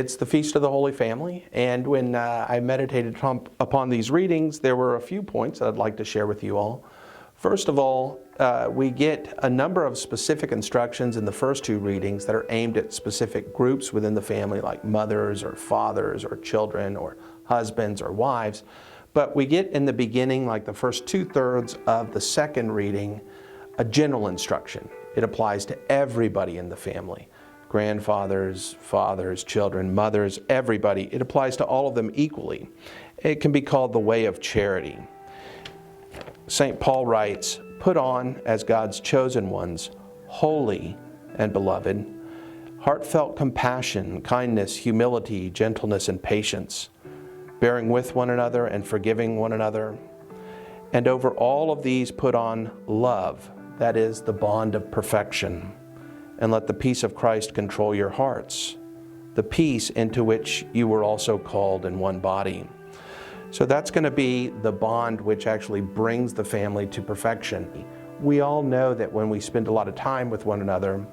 It's the Feast of the Holy Family, and when I meditated upon these readings, there were a few points that I'd like to share with you all. First of all, we get a number of specific instructions in the first two readings that are aimed at specific groups within the family, like mothers or fathers or children or husbands or wives. But we get in the beginning, like the first 2/3 of the second reading, a general instruction. It applies to everybody in the family. Grandfathers, fathers, children, mothers, everybody. It applies to all of them equally. It can be called the way of charity. St. Paul writes, "Put on as God's chosen ones, holy and beloved, heartfelt compassion, kindness, humility, gentleness, and patience, bearing with one another and forgiving one another. And over all of these put on love, that is the bond of perfection. And let the peace of Christ control your hearts, the peace into which you were also called in one body." So that's going to be the bond which actually brings the family to perfection. We all know that when we spend a lot of time with one another,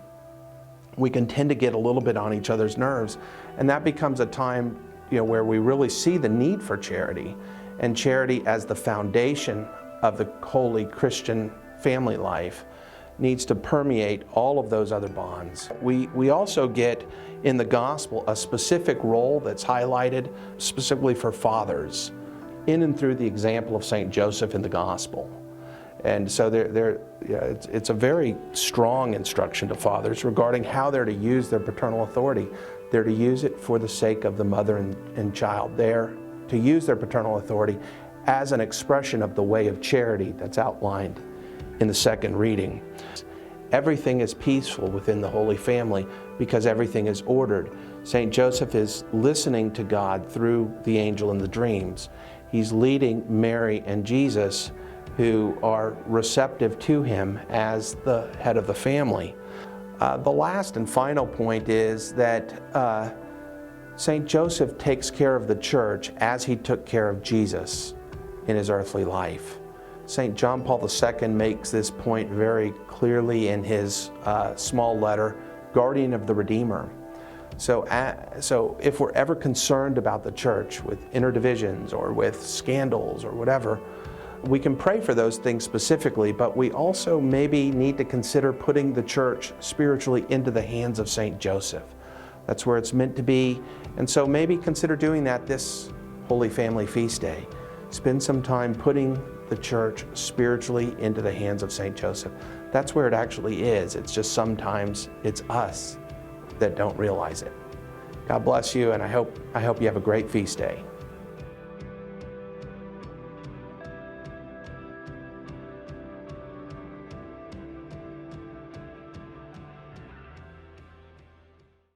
we can tend to get a little bit on each other's nerves, and that becomes a time where we really see the need for charity, and charity as the foundation of the holy Christian family life needs to permeate all of those other bonds. We also get in the gospel a specific role that's highlighted specifically for fathers in and through the example of St. Joseph in the gospel. And so it's a very strong instruction to fathers regarding how they're to use their paternal authority. They're to use it for the sake of the mother and child. They're to use their paternal authority as an expression of the way of charity that's outlined in the second reading. Everything is peaceful within the Holy Family because everything is ordered. St. Joseph is listening to God through the angel in the dreams. He's leading Mary and Jesus, who are receptive to him as the head of the family. The last and final point is that St. Joseph takes care of the church as he took care of Jesus in his earthly life. St. John Paul II makes this point very clearly in his small letter, Guardian of the Redeemer. So if we're ever concerned about the church with interdivisions or with scandals or whatever, we can pray for those things specifically, but we also maybe need to consider putting the church spiritually into the hands of St. Joseph. That's where it's meant to be, and so maybe consider doing that this Holy Family Feast Day. Spend some time putting the church spiritually into the hands of St. Joseph. That's where it actually is. It's just sometimes it's us that don't realize it. God bless you, and I hope you have a great feast day.